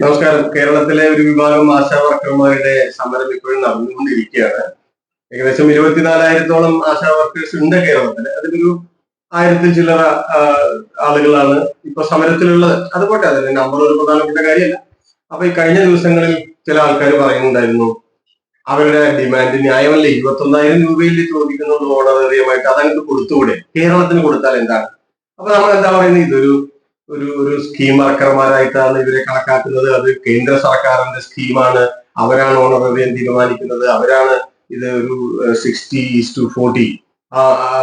നമസ്കാരം. കേരളത്തിലെ ഒരു വിഭാഗം ആശാ വർക്കർമാരുടെ സമരം ഇപ്പോഴും നടന്നുകൊണ്ടിരിക്കുകയാണ്. ഏകദേശം 24,000-ഓളം ആശാ വർക്കേഴ്സ് ഉണ്ട് കേരളത്തിൽ. അതിലൊരു 1000 ചില്ലറ ആളുകളാണ് ഇപ്പൊ സമരത്തിലുള്ളത്. അതുപോട്ടെ, അതിന്റെ നമ്പർ ഒരു പ്രധാനപ്പെട്ട കാര്യമല്ല. അപ്പൊ ഈ കഴിഞ്ഞ ദിവസങ്ങളിൽ ചില ആൾക്കാർ പറയുന്നുണ്ടായിരുന്നു, അവരുടെ ഡിമാൻഡ് ന്യായമല്ലേ, 21,000 രൂപയിൽ ചോദിക്കുന്നത് ഓണറേറിയമായിട്ട് അതങ്ങോട്ട് കൊടുത്തുകൂടെ, കേരളത്തിന് കൊടുത്താൽ എന്താണ്? അപ്പൊ നമ്മൾ എന്താ പറയുന്നത്, ഇതൊരു ഒരു ഒരു സ്കീം വർക്കർമാരായിട്ടാണ് ഇവരെ കണക്കാക്കുന്നത്. അത് കേന്ദ്ര സർക്കാരിന്റെ സ്കീമാണ്. അവരാണ് ഓണറേറിയം തീരുമാനിക്കുന്നത്. അവരാണ് ഇത് ഒരു 60:40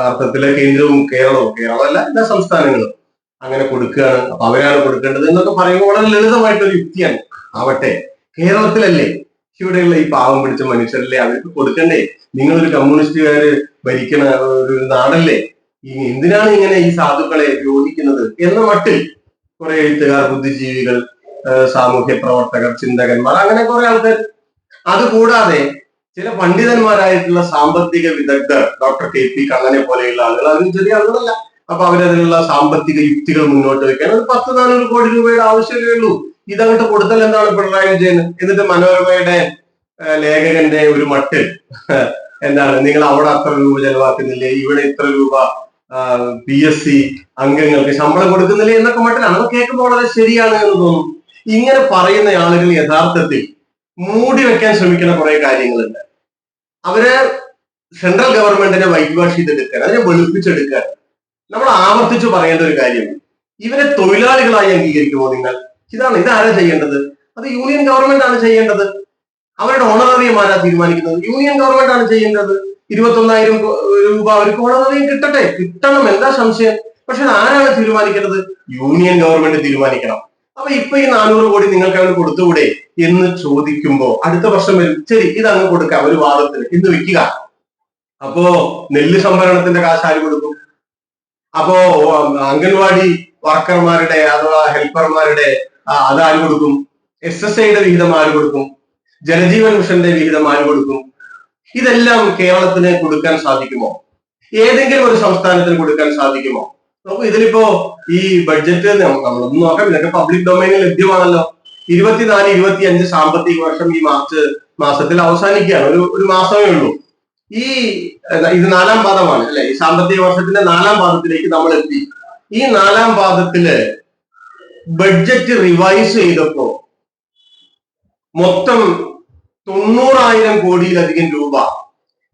അർത്ഥത്തിലെ കേന്ദ്രവും കേരളമല്ല എല്ലാ സംസ്ഥാനങ്ങളും അങ്ങനെ കൊടുക്കുകയാണ്. അപ്പൊ അവരാണ് കൊടുക്കേണ്ടത് എന്നൊക്കെ പറയുമ്പോൾ വളരെ ലളിതമായിട്ടൊരു യുക്തിയാണ്. ആവട്ടെ, കേരളത്തിലല്ലേ, ഇവിടെയുള്ള ഈ പാവം പിടിച്ച മനുഷ്യരല്ലേ, അവർക്ക് കൊടുക്കണ്ടേ? നിങ്ങളൊരു കമ്മ്യൂണിസ്റ്റുകാര് ഭരിക്കണ ഒരു നാടല്ലേ, എന്തിനാണ് ഇങ്ങനെ ഈ സാധുക്കളെ യോജിക്കുന്നത് എന്ന മട്ടിൽ കുറെ എഴുത്തുകാർ, ബുദ്ധിജീവികൾ, സാമൂഹ്യ പ്രവർത്തകർ, ചിന്തകന്മാർ, അങ്ങനെ കുറെ ആൾക്കാർ, അതുകൂടാതെ ചില പണ്ഡിതന്മാരായിട്ടുള്ള സാമ്പത്തിക വിദഗ്ധർ, ഡോക്ടർ KP കണ്ണനെ പോലെയുള്ള ആളുകൾ, അതിന് ചെറിയ ആളുകളല്ല. അപ്പൊ അവരതിനുള്ള സാമ്പത്തിക യുക്തികൾ മുന്നോട്ട് വെക്കാൻ ഒരു 10-400 കോടി രൂപയുടെ ആവശ്യമേ ഉള്ളൂ. ഇതങ്ങോട്ട് കൊടുത്താൽ എന്താണ് പിണറായി വിജയന്? എന്നിട്ട് മനോരമയുടെ ലേഖകന്റെ ഒരു മട്ടിൽ എന്താണ്, നിങ്ങൾ അവിടെ അത്ര രൂപ ചെലവാക്കുന്നില്ലേ, ഇവിടെ ഇത്ര രൂപ PSC അംഗങ്ങൾക്ക് ശമ്പളം കൊടുക്കുന്നില്ലേ എന്നൊക്കെ മട്ടിലാണ്. അത് കേൾക്കുമ്പോൾ വളരെ ശരിയാണ് എന്ന് തോന്നും. ഇങ്ങനെ പറയുന്ന ആളുകൾ യഥാർത്ഥത്തിൽ മൂടി വെക്കാൻ ശ്രമിക്കുന്ന കുറെ കാര്യങ്ങളുണ്ട്. അവര് സെൻട്രൽ ഗവൺമെന്റിനെ വൈറ്റ് വാഷ് ചെയ്തെടുക്കാൻ, അതിനെ വെളുപ്പിച്ചെടുക്കാൻ നമ്മൾ ആവർത്തിച്ചു പറയേണ്ട ഒരു കാര്യം, ഇവരെ തൊഴിലാളികളായി അംഗീകരിക്കുമോ നിങ്ങൾ? ഇതാരാ ചെയ്യേണ്ടത്? അത് യൂണിയൻ ഗവൺമെന്റ് ആണ് ചെയ്യേണ്ടത്. അവരുടെ ഓണറേറിയം ആരാ തീരുമാനിക്കുന്നത്? യൂണിയൻ ഗവൺമെന്റ് ആണ് ചെയ്യേണ്ടത്. 21,000 രൂപ അവർക്ക് ഓണറേറിയം കിട്ടണം, എന്താ സംശയം? പക്ഷെ ആരാണ് തീരുമാനിക്കേണ്ടത്? യൂണിയൻ ഗവൺമെന്റ് തീരുമാനിക്കണം. അപ്പൊ ഇപ്പൊ ഈ 400 കോടി നിങ്ങൾക്ക് അവർ കൊടുത്തുകൂടെ എന്ന് ചോദിക്കുമ്പോ അടുത്ത പ്രശ്നം വരും. ശരി, ഇതങ്ങ് കൊടുക്കാം ഒരു വാദത്തിന് എന്ന് വെക്കുക. അപ്പോ നെല്ല് സംഭരണത്തിന്റെ കാശ് ആര് കൊടുക്കും? അപ്പോ അംഗൻവാടി വർക്കർമാരുടെ അഥവാ ഹെൽപ്പർമാരുടെ അതാര് കൊടുക്കും? SSIയുടെ വിഹിതം ആര് കൊടുക്കും? ജലജീവൻ മിഷന്റെ വിഹിതം ആര് കൊടുക്കും? ഇതെല്ലാം കേരളത്തിന് കൊടുക്കാൻ സാധിക്കുമോ? ഏതെങ്കിലും ഒരു സംസ്ഥാനത്തിന് കൊടുക്കാൻ സാധിക്കുമോ? നമുക്ക് ഇതിലിപ്പോ ഈ ബഡ്ജറ്റ് നമ്മളൊന്നും നോക്കാം, ഇതൊക്കെ പബ്ലിക് ഡൊമൈനിൽ ലഭ്യമാണല്ലോ. 24-25 സാമ്പത്തിക വർഷം ഈ മാർച്ച് മാസത്തിൽ അവസാനിക്കുകയാണ്. ഒരു മാസമേ ഉള്ളൂ. ഇത് 4-ാം പാദമാണ് അല്ലെ? ഈ സാമ്പത്തിക വർഷത്തിന്റെ 4-ാം പാദത്തിലേക്ക് നമ്മൾ എത്തി. ഈ 4-ാം പാദത്തില് ബഡ്ജറ്റ് റിവൈസ് ചെയ്തപ്പോ മൊത്തം 90,000 കോടിയിലധികം രൂപ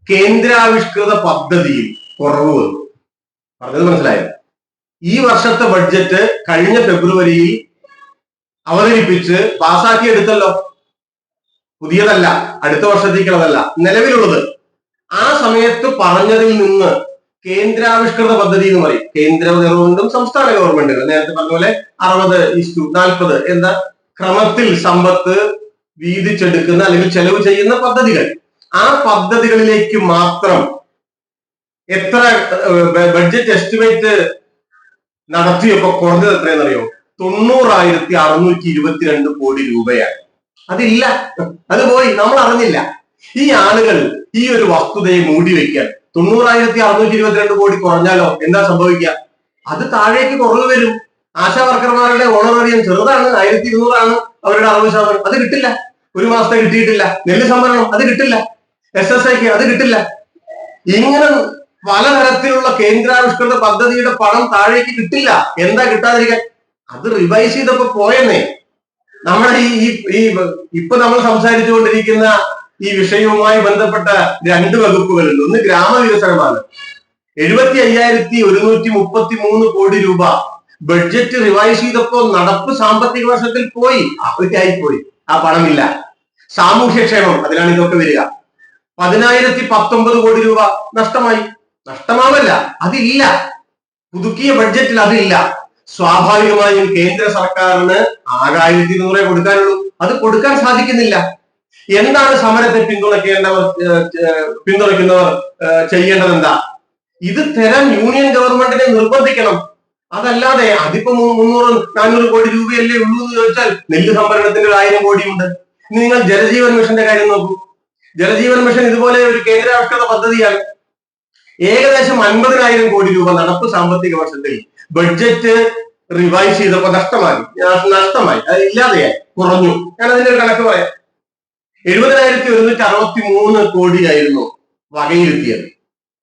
കേന്ദ്രാവിഷ്കൃത പദ്ധതിയിൽ കുറവ് വന്നു. പറഞ്ഞത് മനസ്സിലായോ? ഈ വർഷത്തെ ബഡ്ജറ്റ് കഴിഞ്ഞ ഫെബ്രുവരിയിൽ അവതരിപ്പിച്ച് പാസാക്കിയെടുത്തല്ലോ. പുതിയതല്ല, അടുത്ത വർഷത്തേക്കുള്ളതല്ല, നിലവിലുള്ളത്. ആ സമയത്ത് പറഞ്ഞതിൽ നിന്ന് കേന്ദ്രാവിഷ്കൃത പദ്ധതി എന്ന് പറയും. കേന്ദ്ര ഗവൺമെന്റും സംസ്ഥാന ഗവൺമെന്റുകളും നേരത്തെ പറഞ്ഞ പോലെ 60:40 എന്ന ക്രമത്തിൽ സമ്പത്ത് വീതിച്ചെടുക്കുന്ന അല്ലെങ്കിൽ ചെലവ് ചെയ്യുന്ന പദ്ധതികൾ, ആ പദ്ധതികളിലേക്ക് മാത്രം എത്ര ബഡ്ജറ്റ് എസ്റ്റിമേറ്റ് നടത്തിയപ്പോ കുറഞ്ഞത് എത്രയെന്നറിയോ? 90,622 കോടി രൂപയാണ്. അതില്ല, അത് പോയി, നമ്മൾ അറിഞ്ഞില്ല. ഈ ആളുകൾ ഈ ഒരു വസ്തുതയെ മൂടി വയ്ക്കാൻ, 90,622 കോടി കുറഞ്ഞാലോ എന്താ സംഭവിക്കുക? അത് താഴേക്ക് കുറവ് വരും. ആശാ വർക്കർമാരുടെ ഓണറേറിയം ചെറുതാണ്, 1,200 ആണ് അവരുടെ 60%. അത് കിട്ടില്ല, ഒരു മാസത്തെ കിട്ടിയിട്ടില്ല. നെല്ല് സംഭരണം അത് കിട്ടില്ല, SSIക്ക് അത് കിട്ടില്ല. ഇങ്ങനെ പലതരത്തിലുള്ള കേന്ദ്രാവിഷ്കൃത പദ്ധതിയുടെ പണം താഴേക്ക് കിട്ടില്ല. എന്താ കിട്ടാതിരിക്കാൻ? അത് റിവൈസ് ചെയ്തപ്പോ പോയെന്നേ. നമ്മുടെ ഇപ്പൊ നമ്മൾ സംസാരിച്ചു കൊണ്ടിരിക്കുന്ന ഈ വിഷയവുമായി ബന്ധപ്പെട്ട 2 വകുപ്പുകളുണ്ട്. ഒന്ന് ഗ്രാമവികസനമാണ്. 75,133 കോടി രൂപ ബഡ്ജറ്റ് റിവൈസ് ചെയ്തപ്പോ നടപ്പ് സാമ്പത്തിക വർഷത്തിൽ പോയി, പോയി, ആ പണമില്ല. സാമൂഹ്യക്ഷേമം, അതിലാണ് ഇതൊക്കെ വരിക. 10,019 കോടി രൂപ നഷ്ടമാവല്ല, അതില്ല. പുതുക്കിയ ബഡ്ജറ്റിൽ അതില്ല. സ്വാഭാവികമായും കേന്ദ്ര സർക്കാരിന് 1,200 കൊടുക്കാനുള്ളൂ. അത് കൊടുക്കാൻ സാധിക്കുന്നില്ല. എന്താണ് സമരത്തെ പിന്തുണയ്ക്കുന്നവർ ചെയ്യേണ്ടത്? എന്താ? ഇത് തരാൻ യൂണിയൻ ഗവൺമെന്റിനെ നിർബന്ധിക്കണം. അതല്ലാതെ അതിപ്പോ 300-400 കോടി രൂപയല്ലേ ഉള്ളൂ എന്ന് ചോദിച്ചാൽ നെല്ല് സംഭരണത്തിന്റെ 1,000 കോടിയുണ്ട്. ഇനി നിങ്ങൾ ജലജീവൻ മിഷന്റെ കാര്യം നോക്കൂ. ജലജീവൻ മിഷൻ ഇതുപോലെ ഒരു കേന്ദ്രാവിഷ്കൃത പദ്ധതിയാണ്. ഏകദേശം 50,000 കോടി രൂപ നടപ്പ് സാമ്പത്തിക വർഷത്തിൽ ബഡ്ജറ്റ് റിവൈസ് ചെയ്തപ്പോ നഷ്ടമായി, അത് ഇല്ലാതെയായി, കുറഞ്ഞു. ഞാൻ അതിന്റെ ഒരു കണക്ക് പറയാം. 70,163 കോടിയായിരുന്നു വകയിരുത്തിയത്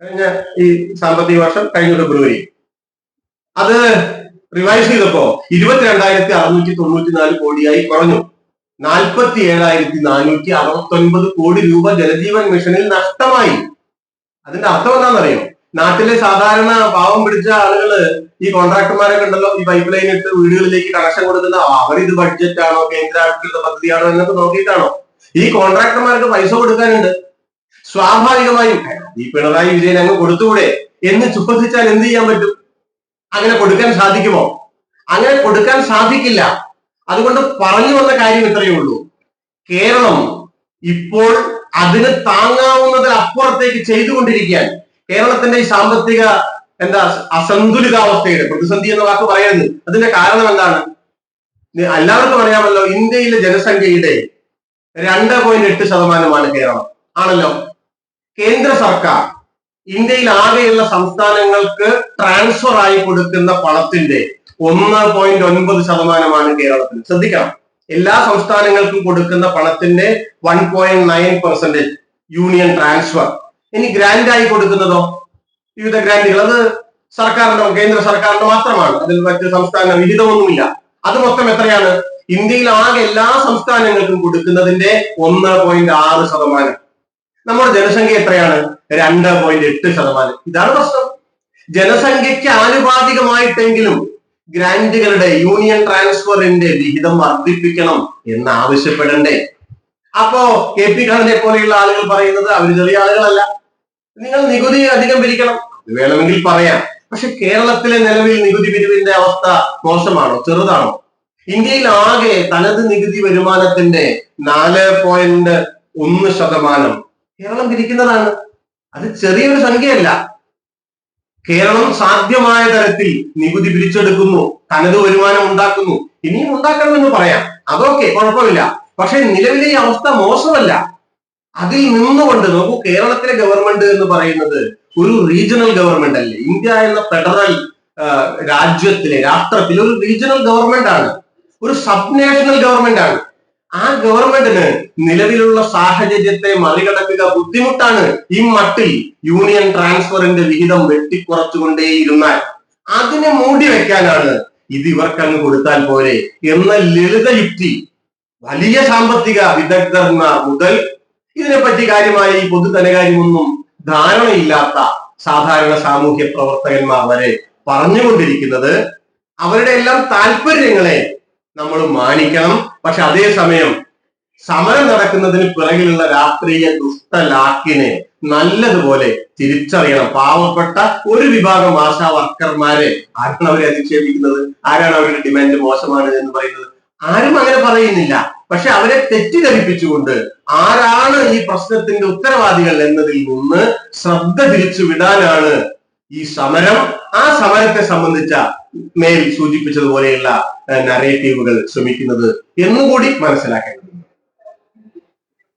കഴിഞ്ഞ ഈ സാമ്പത്തിക വർഷം, കഴിഞ്ഞ ഫെബ്രുവരി. അത് റിവൈസ് ചെയ്തപ്പോ 22,694 കോടിയായി കുറഞ്ഞു. 47,469 കോടി രൂപ ജലജീവൻ മിഷനിൽ നഷ്ടമായി. അതിന്റെ അർത്ഥം എന്താണെന്നറിയോ? നാട്ടിലെ സാധാരണ പാവം പിടിച്ച ആളുകള്, ഈ കോൺട്രാക്ടർമാരൊക്കെ ഉണ്ടല്ലോ, ഈ പൈപ്പ് ലൈൻ ഇട്ട് വീടുകളിലേക്ക് കണക്ഷൻ കൊടുക്കുന്ന, അവരിത് ബഡ്ജറ്റ് ആണോ കേന്ദ്രാവിഷ്കൃത പദ്ധതിയാണോ എന്നൊക്കെ നോക്കിയിട്ടാണോ? ഈ കോൺട്രാക്ടർമാർക്ക് പൈസ കൊടുക്കാനുണ്ട്. സ്വാഭാവികമായും ഈ പിണറായി വിജയൻ അങ്ങ് കൊടുത്തുകൂടെ എന്ന് ചുപ്പസിച്ചാൽ എന്ത് ചെയ്യാൻ പറ്റും? അങ്ങനെ കൊടുക്കാൻ സാധിക്കുമോ? അങ്ങനെ കൊടുക്കാൻ സാധിക്കില്ല. അതുകൊണ്ട് പറഞ്ഞു വന്ന കാര്യം ഇത്രയേ ഉള്ളൂ. കേരളം ഇപ്പോൾ അതിന് താങ്ങാവുന്നതിൽ അപ്പുറത്തേക്ക് ചെയ്തുകൊണ്ടിരിക്കാൻ, കേരളത്തിന്റെ ഈ സാമ്പത്തിക അസന്തുലിതാവസ്ഥയുടെ, പ്രതിസന്ധി എന്ന വാക്ക് പറയുന്നത്, അതിന്റെ കാരണം എന്താണ്? എല്ലാവർക്കും അറിയാമല്ലോ, ഇന്ത്യയിലെ ജനസംഖ്യയുടെ 2.8% കേരളം ആണല്ലോ. കേന്ദ്ര സർക്കാർ ഇന്ത്യയിൽ ആകെയുള്ള സംസ്ഥാനങ്ങൾക്ക് ട്രാൻസ്ഫർ ആയി കൊടുക്കുന്ന പണത്തിന്റെ 1.9% കേരളത്തിന്. ശ്രദ്ധിക്കണം, എല്ലാ സംസ്ഥാനങ്ങൾക്കും കൊടുക്കുന്ന പണത്തിന്റെ 1.9% യൂണിയൻ ട്രാൻസ്ഫർ. ഇനി ഗ്രാന്റ് ആയി കൊടുക്കുന്നതോ, വിവിധ ഗ്രാന്റുകൾ, അത് സർക്കാരിന്റെ, കേന്ദ്ര സർക്കാരിന്റെ മാത്രമാണ്. അതിൽ മറ്റ് സംസ്ഥാന വിഹിതമൊന്നുമില്ല. അത് മൊത്തം എത്രയാണ്? ഇന്ത്യയിൽ ആകെ എല്ലാ സംസ്ഥാനങ്ങൾക്കും കൊടുക്കുന്നതിന്റെ 1.6%. നമ്മുടെ ജനസംഖ്യ എത്രയാണ്? 2.8%. ഇതാണ് പ്രശ്നം. ജനസംഖ്യയ്ക്ക് ആനുപാതികമായിട്ടെങ്കിലും ഗ്രാന്റുകളുടെ, യൂണിയൻ ട്രാൻസ്ഫറിന്റെ വിഹിതം വർദ്ധിപ്പിക്കണം എന്ന് ആവശ്യപ്പെടണ്ടേ? അപ്പോ കെ പി ഖാനെ പോലെയുള്ള ആളുകൾ പറയുന്നത് അവർ ചെറിയ ആളുകളല്ല, നിങ്ങൾ നികുതി അധികം പിരിക്കണം, വേണമെങ്കിൽ പറയാം. പക്ഷെ കേരളത്തിലെ നിലവിൽ നികുതി പിരിവിന്റെ അവസ്ഥ മോശമാണോ, ചെറുതാണോ? ഇന്ത്യയിൽ ആകെ തനത് നികുതി വരുമാനത്തിന്റെ 4.1% കേരളം പിരിക്കുന്നതാണ്. അത് ചെറിയൊരു സംഖ്യയല്ല. കേരളം സാധ്യമായ തരത്തിൽ നികുതി പിരിച്ചെടുക്കുന്നു, തനത് വരുമാനം ഉണ്ടാക്കുന്നു. ഇനിയും ഉണ്ടാക്കണമെന്ന് പറയാം, അതൊക്കെ കുഴപ്പമില്ല. പക്ഷെ നിലവിലെ ഈ അവസ്ഥ മോശമല്ല. അതിൽ നിന്നുകൊണ്ട് നോക്കൂ, കേരളത്തിലെ ഗവൺമെന്റ് എന്ന് പറയുന്നത് ഒരു റീജിയണൽ ഗവൺമെന്റ് അല്ലേ? ഇന്ത്യ എന്ന ഫെഡറൽ രാഷ്ട്രത്തിലെ ഒരു റീജിയണൽ ഗവൺമെന്റ് ആണ്, ഒരു സബ് നാഷണൽ ഗവൺമെന്റ് ആണ്. ആ ഗവൺമെന്റിന് നിലവിലുള്ള സാഹചര്യത്തെ മറികടക്കുക ബുദ്ധിമുട്ടാണ്. ഈ മട്ടിൽ യൂണിയൻ ട്രാൻസ്ഫറിന്റെ വിഹിതം വെട്ടിക്കുറച്ചുകൊണ്ടേയിരുന്നാൽ അതിനെ മൂടി വെക്കാനാണ് ഇത് ഇവർക്കങ്ങ് കൊടുത്താൽ പോരെ എന്ന ലളിത യുക്തി വലിയ സാമ്പത്തിക വിദഗ്ധന്മാർ മുതൽ ഇതിനെപ്പറ്റി കാര്യമായി പൊതു ധനകാര്യമൊന്നും ധാരണയില്ലാത്ത സാധാരണ സാമൂഹ്യ പ്രവർത്തകന്മാർ വരെ പറഞ്ഞുകൊണ്ടിരിക്കുന്നത്. അവരുടെ എല്ലാം താല്പര്യങ്ങളെ നമ്മൾ മാനിക്കണം. പക്ഷെ അതേസമയം സമരം നടക്കുന്നതിന് പിറകിലുള്ള രാഷ്ട്രീയ ദുഷ്ടലാക്കിനെ നല്ലതുപോലെ തിരിച്ചറിയണം. പാവപ്പെട്ട ഒരു വിഭാഗം ആശാ വർക്കർമാരെ ആരാണ് അവരെ അധിക്ഷേപിക്കുന്നത്? ആരാണ് അവരുടെ ഡിമാൻഡ് മോശമാണ് എന്ന് പറയുന്നത്? ആരും അങ്ങനെ പറയുന്നില്ല. പക്ഷെ അവരെ തെറ്റിദ്ധരിപ്പിച്ചുകൊണ്ട് ആരാണ് ഈ പ്രശ്നത്തിന്റെ ഉത്തരവാദികൾ എന്നതിൽ നിന്ന് ശ്രദ്ധ തിരിച്ചു വിടാനാണ് ഈ സമരം. ആ സമരത്തെ സംബന്ധിച്ച മേൽ സൂചിപ്പിച്ചതുപോലെയുള്ള നരേറ്റീവുകൾ ശ്രമിക്കുന്നത് എന്നുകൂടി മനസ്സിലാക്കേണ്ടത്.